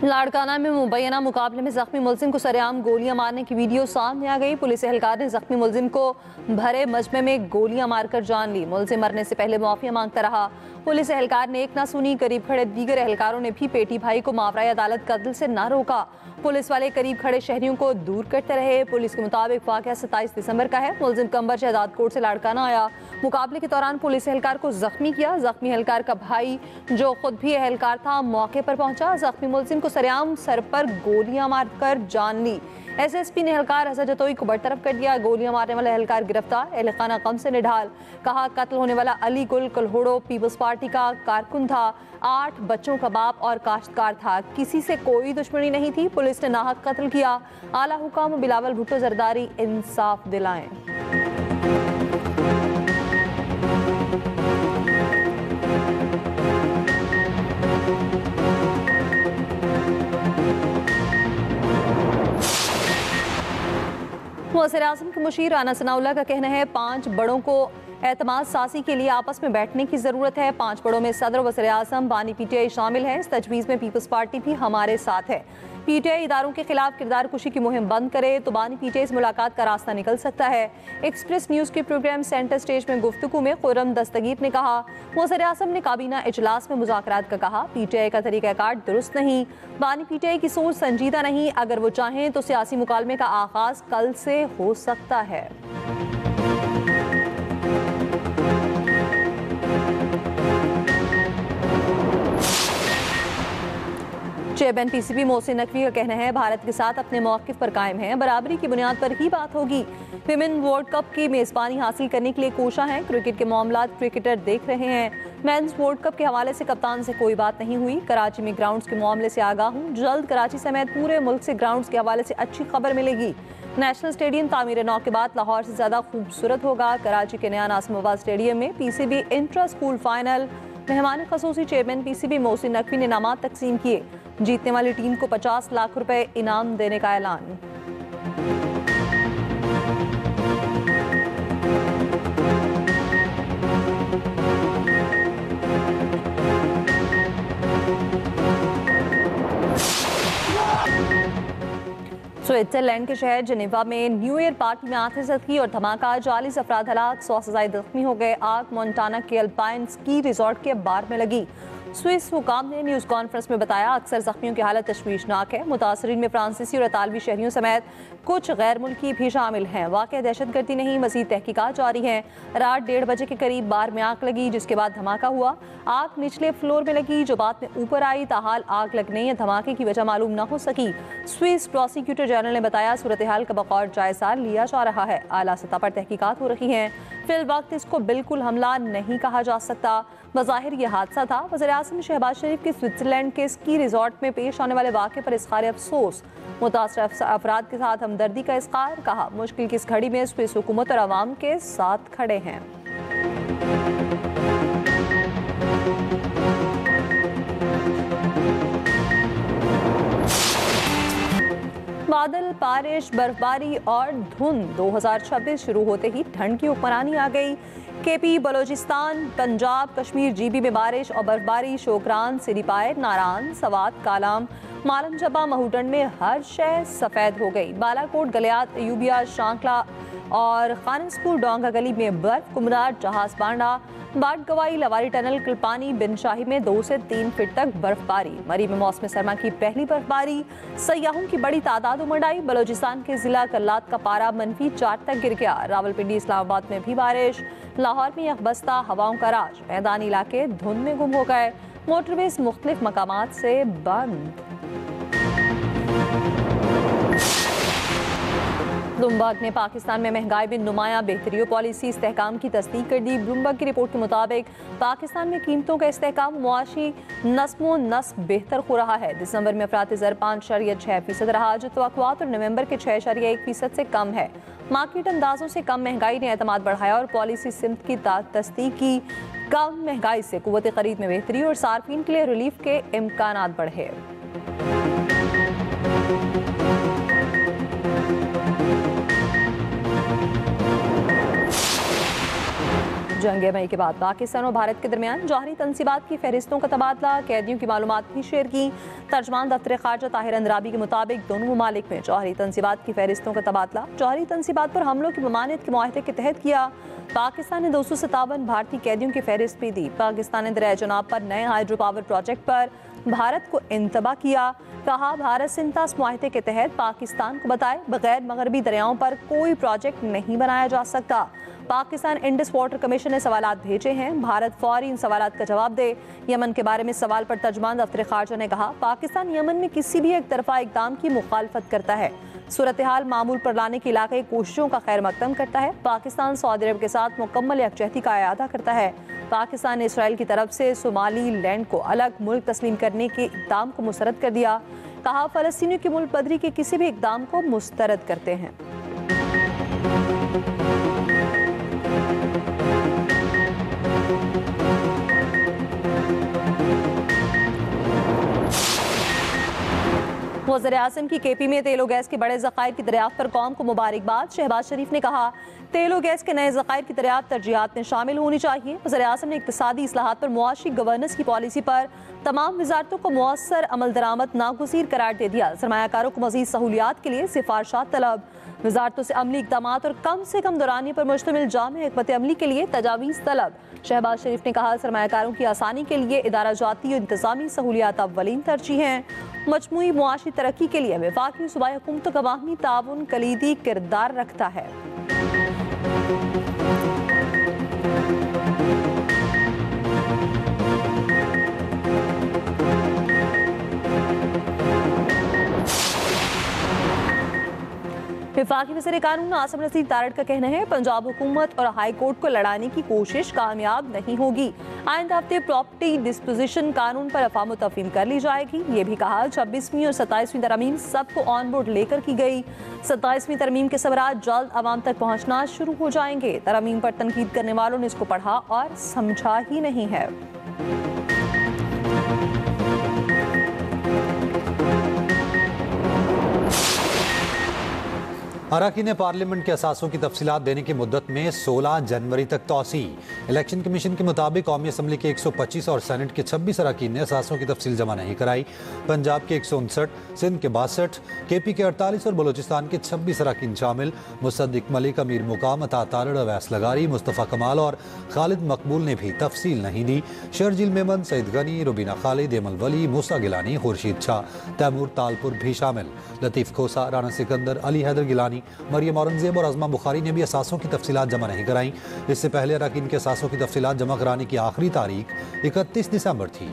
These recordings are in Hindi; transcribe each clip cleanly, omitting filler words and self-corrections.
लाड़काना में मुबैना मुकाबले में जख्मी मुलजिम को सरेआम गोलियां मारने की वीडियो सामने आ गई। पुलिस एहलकार ने जख्मी मुलजिम को भरे मजमे में गोलियां मारकर जान ली। मुलजिम मरने से पहले मुआफिया मांगता रहा। पुलिस एहलकार ने एक ना सुनी। करीब खड़े दीगर एहलकारों ने भी पेटी भाई को मावराए अदालत कत्ल से न रोका। पुलिस वाले करीब खड़े शहरियों को दूर करते रहे। पुलिस के मुताबिक वाक़या 27 दिसंबर का है। मुलजिम कंबर शहजाद कोट से लाड़काना आया। मुकाबले के दौरान पुलिस एहलकार को जख्मी किया। जख्मी एहलकार का भाई जो खुद भी एहलकार था मौके पर पहुंचा। जख्मी मुलजिम को सरेआम सर पर गोलियां मारकर जान ली। एसएसपी ने एहलकार हसन जतोई को बरतरफ कर दिया। गोलियां मारने वाला एहलकार गिरफ्तार। एहलखाना गम से निढाल। कहा कत्ल होने वाला अली गुल कलहोड़ो पीपल्स पार्टी का कारकुन था। 8 बच्चों का बाप और काश्तकार था। किसी से कोई दुश्मनी नहीं थी। पुलिस ने नाहक कत्ल किया। आला हुकाम बिलावल भुट्टो जरदारी इंसाफ दिलाएं। वज़ीर आज़म के मुशीर राना सनाउल्लाह का कहना है 5 बड़ों को एतमाद सासी के लिए आपस में बैठने की ज़रूरत है। 5 बड़ों में सदर वज़ीर आज़म बानी पीटीआई शामिल हैं। इस तजवीज़ में पीपल्स पार्टी भी हमारे साथ है। पीटीआई इदारों के खिलाफ किरदार कुशी की मुहिम बंद करे तो बानी पीटीआई से मुलाकात का रास्ता निकल सकता है। एक्सप्रेस न्यूज़ के प्रोग्राम सेंटर स्टेज में गुफ्तगू में खुर्रम दस्तगीर ने कहा वज़ीर आज़म ने काबीना इजलास में मुज़ाकरात का कहा। पीटीआई का तरीक़ाकार दुरुस्त नहीं। बानी पीटीआई की सोच संजीदा नहीं। अगर वो चाहें तो सियासी मुकालमे का आगाज़ कल से हो सकता है। चेयरमैन पीसीबी मोहसिन नकवी का कहना है भारत के साथ अपने मौक़िफ़ पर कायम है। बराबरी की बुनियाद पर ही बात होगी। विमेन वर्ल्ड कप की मेज़बानी हासिल करने के लिए कोशा हैं। क्रिकेट के मामलात क्रिकेटर देख रहे हैं। मेंस वर्ल्ड कप के हवाले से कप्तान से कोई बात नहीं हुई। कराची में ग्राउंड्स के मामले से आगाह हूँ। जल्द कराची समेत पूरे मुल्क से ग्राउंड्स के हवाले से अच्छी खबर मिलेगी। नेशनल स्टेडियम तामीर नौ के बाद लाहौर से ज़्यादा खूबसूरत होगा। कराची के नया नासिमाबाद स्टेडियम में पीसीबी इंट्रा स्कूल फाइनल। मेहमान खसूसी चेयरमैन पीसीबी मोहसिन नकवी ने इनामात तकसीम किए। जीतने वाली टीम को 50 लाख रुपए इनाम देने का ऐलान। स्विट्जरलैंड के शहर जेनेवा में न्यू ईयर पार्टी में आतिशबाजी और धमाका। 40 अफराद हलाक, 100 से ज्यादा जख्मी हो गए। आग मोन्टाना के अल्पाइन स्की रिजॉर्ट के बार में लगी। स्विस हुकाम ने न्यूज़ कॉन्फ्रेंस में बताया अक्सर जख्मियों की हालत तशवीशनाक है। मुतासरीन में फ्रांसीसी और इतालवी शहरियों समेत कुछ गैर मुल्की भी शामिल हैं। वाक़या दहशतगर्दी नहीं, मज़ीद तहकीकात जारी हैं। रात 1:30 बजे के करीब बार में आग लगी जिसके बाद धमाका हुआ। आग निचले फ्लोर में लगी जो बाद में ऊपर आई। ताहाल आग लगने या धमाके की वजह मालूम न हो सकी। स्विस प्रोसिक्यूटर जनरल ने बताया सूरत हाल का बगौर जायजा लिया जा रहा है। आला सतह पर तहकीकात हो रही हैं। फिल वक्त इसको बिल्कुल हमला नहीं कहा जा सकता। बज़ाहिर यह हादसा था। वज़ीर आज़म ने शहबाज शरीफ के स्विट्जरलैंड के स्की रिजॉर्ट में पेश आने वाले वाक़े पर इज़हार अफसोस, मुतासर अफराद के साथ हमदर्दी का इज़हार। कहा मुश्किल की इस घड़ी में स्विस हुकूमत और अवाम के साथ खड़े हैं। बादल, बारिश, बर्फबारी और धुंध। 2026 शुरू होते ही ठंड की हुक्मरानी आ गई। केपी, बलोचिस्तान, पंजाब, कश्मीर, जीबी में बारिश और बर्फबारी। शोकरान, सिरीपाए, नारान, सवात, कालाम, मालम जबा, महूडन में हर शय सफ़ेद हो गई। बालाकोट, गलियात, अयूबिया, शांकला और खानसपुर डोंगा गली में बर्फ। कुमरार, जहाज बांडा, बाट गवाई, लवारी टनल, कल्पानी, बिन शाही में 2 से 3 फीट तक बर्फबारी। मरी में मौसम सरमा की पहली बर्फबारी। सयाहों की बड़ी तादाद उमड़ आई। बलोचिस्तान के जिला कल्लात का पारा -4 तक गिर गया। रावलपिंडी, इस्लामाबाद में भी बारिश। लाहौर में यकबस्ता हवाओं का राज। मैदानी इलाके धुंध में गुम हो गए। मोटरवेज मुख्तलिफ मकामात से बंद। ब्लूमबर्ग ने पाकिस्तान में महंगाई में नुमायां बेहतरी पॉलिसी इस्तेहकाम की तस्दीक कर दी। ब्लूमबर्ग की रिपोर्ट के मुताबिक पाकिस्तान में कीमतों का इस्तेहकाम मुआशी नस्मो नस्ब बेहतर हो रहा है। दिसंबर में अफराती ज़र 5.6% रहा जो तवक्कुआत और नवंबर के 6.1% से कम है। मार्केट अंदाजों से कम महंगाई ने एतमाद बढ़ाया और पॉलिसी सिमत की तस्दीक की। कम महंगाई से कुव्वत खरीद में बेहतरी और सार्फिन के लिए रिलीफ के इम्कानात बढ़े। जंग मई के बाद पाकिस्तान और भारत के दरमियान जौहरी तनसीबात की फहरिस्तों का तबादला, कैदियों की मालूमात भी शेयर की। तर्जमान दफ्तर खारजा ताहिर अंद्राबी के मुताबिक दोनों ममालिक में जौहरी तनसीबात की फहरिस्तों का तबादला जौहरी तनसीबात पर हमलों की ममानियत के मुआहदे के तहत किया। पाकिस्तान ने 257 भारतीय कैदियों की फहरिस्त भी दी। पाकिस्तान ने दरिया जनाब पर नए हाइड्रो पावर प्रोजेक्ट पर भारत को इंतबा किया। कहा, भारत सिंतास मुआहदे के तहत पाकिस्तान को बताए बगैर मगरबी दरियाओं पर कोई प्रोजेक्ट नहीं बनाया जा सकता। पाकिस्तान इंडस वाटर कमीशन ने सवालात भेजे हैं, भारत फौरी इन सवालात का जवाब दे। यमन के बारे में सवाल पर तर्जमान दफ्तर खारजा ने कहा, पाकिस्तान यमन में किसी भी एक तरफा इकदाम की मुखालफत करता है, सूरत हाल मामूल पर लाने की इलाकाई कोशिशों का खैर मकदम करता है। पाकिस्तान सऊदी अरब के साथ मुकम्मल यकजहती का अयादा करता है। पाकिस्तान ने इसराइल की तरफ से सोमाली लैंड को अलग मुल्क तस्लीम करने के इक़दाम को मुस्तरद कर दिया। कहा, फ़लस्तीनियों की मुल्क बदरी के किसी भी इक़दाम को मुस्तरद करते हैं। वज़ीर आज़म की केपी में तेल और गैस के बड़े ज़खायर की दरियाफ्त पर कौम को मुबारकबाद। शहबाज शरीफ ने कहा, तेल और गैस के नए ज़खायर की दरियाफ्त तरजीहात में शामिल होनी चाहिए। वज़ीर आज़म ने इक़्तिसादी इस्लाहात पर मुआशी गवर्नेंस की पॉलिसी पर तमाम वज़ारतों को मुअस्सर अमल दरामद नागुज़ीर करार दे दिया। सरमायाकारों को मज़ीद सहूलियात के लिए सिफारशात तलब। वज़ारतों से अमली इक़दामात और कम से कम दौरानिए पर मुश्तमिल जामे हिकमत अमली के लिए तजावीज़ तलब। शहबाज शरीफ ने कहा, सरमायाकारों की आसानी के लिए इदारा जाती और इंतज़ामी सहूलियात अव्वलीन तरजीह हैं। मजमूई मुआशी तरक्की के लिए वफाकी सूबाई हुकूमतों का बाहमी ताउन कलीदी किरदार रखता है। वफाकी वज़ीर कानून आसिम नज़ीर तारड़ का कहना है, पंजाब हुकूमत और हाई कोर्ट को लड़ाने की कोशिश कामयाब नहीं होगी। आइंदा हफ्ते प्रॉपर्टी डिस्पोजिशन कानून पर अफाम तफहीम कर ली जाएगी। ये भी कहा, 26वीं और 27वीं तरमीम सबको ऑन बोर्ड लेकर की गई। 27वीं तरमीम के सबरात जल्द आवाम तक पहुँचना शुरू हो जाएंगे। तरमीम पर तनकीद करने वालों ने इसको पढ़ा और समझा ही नहीं है। अरकान पार्लियामेंट के असासों की तफसीलात देने की मुद्दत में 16 जनवरी तक तोसी। इलेक्शन कमीशन के मुताबिक कौमी असम्बली के 125 और सेनेट के 26 अरकान ने असासों की तफसील जमा नहीं कराई। पंजाब के 159, सिंध के 62, KP के 48 और बलोचिस्तान के 26 अरकान शामिल। मुसद्दिक मलिक, अमीर मुकाम, अता तारड़, अवैस लगारी, मुस्तफ़ा कमाल और खालिद मकबूल ने भी तफसील नहीं दी। शर्जील मेमन, सईद गनी, रुबीना खालिद, एमल वली, मूसा गिलानी, खुर्शीद शाह, तैमूर तालपुर भी शामिल। लतीफ़ खोसा, राना सिकंदर, अली हैदर गिलानी, मरियम औरंगजेब और अज़मा बुखारी ने भी असासों की तफसीलात जमा नहीं कराई। इससे पहले अरकान के असासों की तफसीलात जमा कराने की आखिरी तारीख 31 दिसंबर थी।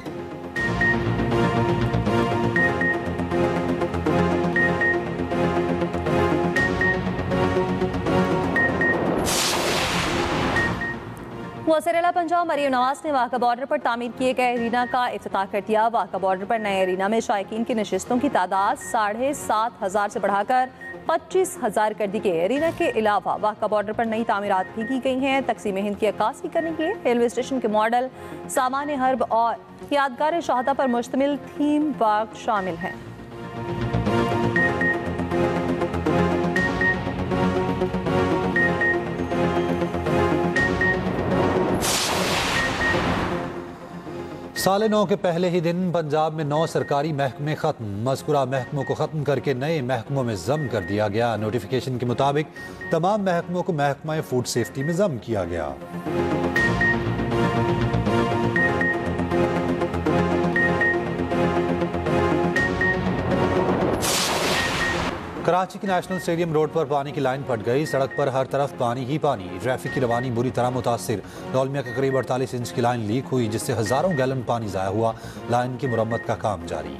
वज़ीर आला पंजाब मरियम नवाज ने वाक़ा बॉर्डर पर तामीर किए गए एरीना का इफ्तिताह कर दिया। वाक़ा बॉर्डर पर नए एरीना में शायकीन की नशिस्तों की तादाद 7,500 से बढ़ाकर 25,000 कर दी गई। एरीना के अलावा वाक़ा बॉर्डर पर नई तामीरात भी की गई हैं। तकसीम हिंद की अक्कासी करने के लिए रेलवे स्टेशन के मॉडल, सामान हर्ब और यादगार शहादा पर मुश्तमिल थीम पार्क शामिल हैं। साल नौ के पहले ही दिन पंजाब में 9 सरकारी महकमे खत्म। मज़कूरा महकमों को ख़त्म करके नए महकमों में ज़म कर दिया गया। नोटिफिकेशन के मुताबिक तमाम महकमों को महकमा फूड सेफ्टी में ज़म किया गया। कराची के नेशनल स्टेडियम रोड पर पानी की लाइन फट गई। सड़क पर हर तरफ पानी ही पानी। ट्रैफिक की रवानी बुरी तरह मुतासिर। डोलमिया के करीब 48 इंच की लाइन लीक हुई, जिससे हजारों गैलन पानी ज़ाया हुआ। लाइन की मुरम्मत का काम जारी।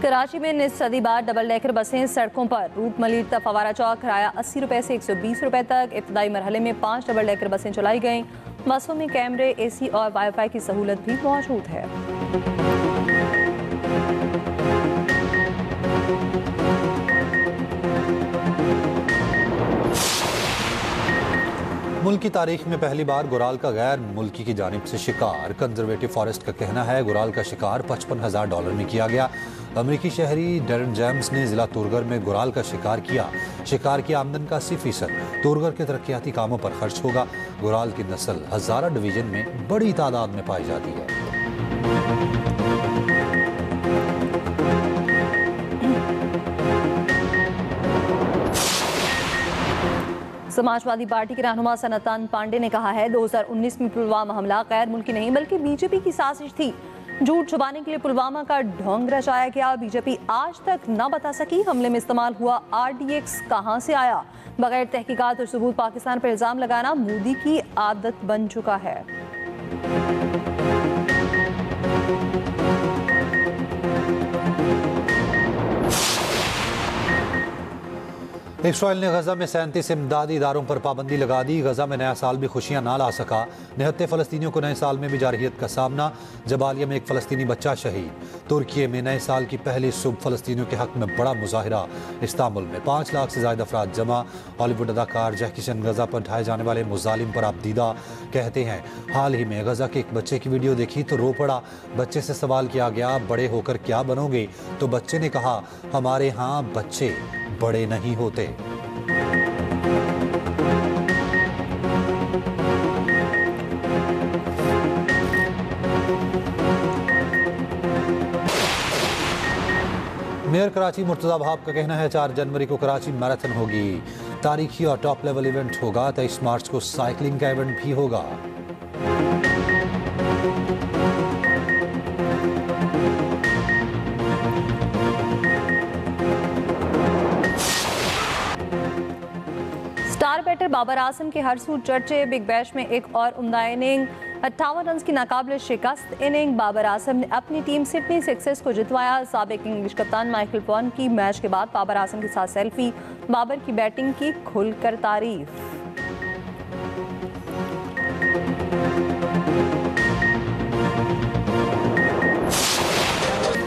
कराची में निस्फ सदी बाद डबल डेकर बसें सड़कों पर। रूट मलिर तक फवारा चौक किराया 80 रुपये से 120 रुपये तक। इब्तदाई मरहले में 5 डबल डेकर बसें चलाई गईं। बसों में कैमरे, AC और वाईफाई की सहूलत भी मौजूद है। मुल्क की तारीख में पहली बार गुराल का गैर मुल्की की जानिब से शिकार। कंजर्वेटिव फॉरेस्ट का कहना है गुराल का शिकार $55,000 में किया गया। अमरीकी शहरी डेरन जेम्स ने जिला तुरगर में गुराल का शिकार किया। शिकार की आमदन का 80% तुरगर के तरक्याती कामों पर खर्च होगा। गुराल की नस्ल हजारा डिवीजन में बड़ी तादाद में पाई जाती है। समाजवादी पार्टी के रहनुमा सनातन पांडे ने कहा है 2019 में पुलवामा हमला गैर मुल्की नहीं बल्कि बीजेपी की साजिश थी। झूठ छुपाने के लिए पुलवामा का ढोंग रचाया गया। बीजेपी आज तक न बता सकी हमले में इस्तेमाल हुआ RDX कहां से आया। बगैर तहकीकात और सबूत पाकिस्तान पर इल्जाम लगाना मोदी की आदत बन चुका है। इसराइल ने गजा में 37 इमदादी इदारों पर पाबंदी लगा दी। गजा में नया साल भी खुशियां ना ला सका। निहत्ते फ़लस्तीनियों को नए साल में भी जारहियत का सामना। जबालिया में एक फ़लस्तीनी बच्चा शहीद। तुर्की में नए साल की पहली सुबह फ़लस्तीनियों के हक में बड़ा मुजाहिरा। इस्तांबुल में 5 लाख से ज़्यादा अफराद जमा। हॉलीवुड अदाकार जैकी चैन गजा पर ढाए जाने वाले मुजालिम पर आपदीदा। कहते हैं हाल ही में गजा के एक बच्चे की वीडियो देखी तो रो पड़ा। बच्चे से सवाल किया गया बड़े होकर क्या बनोगे, तो बच्चे ने कहा हमारे यहाँ बच्चे बड़े नहीं होते। मेयर कराची मुर्तजा वहाब का कहना है 4 जनवरी को कराची मैराथन होगी। तारीखी और टॉप लेवल इवेंट होगा। 23 मार्च को साइकिलिंग का इवेंट भी होगा। स्टार बैटर बाबर आजम के हरसूर चर्चे। बिग बैश में एक और उम्दा इनिंग। 58 रन की नाकाबिल शिकस्त इनिंग बाबर आजम ने अपनी टीम सिडनी सिक्सर्स को जितवाया। साबिक इंग्लिश कप्तान माइकल वॉन की मैच के बाद बाबर आजम के साथ सेल्फी। बाबर की बैटिंग की खुलकर तारीफ।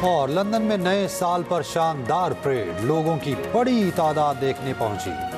और लंदन में नए साल पर शानदार परेड। लोगों की बड़ी तादाद देखने पहुंची।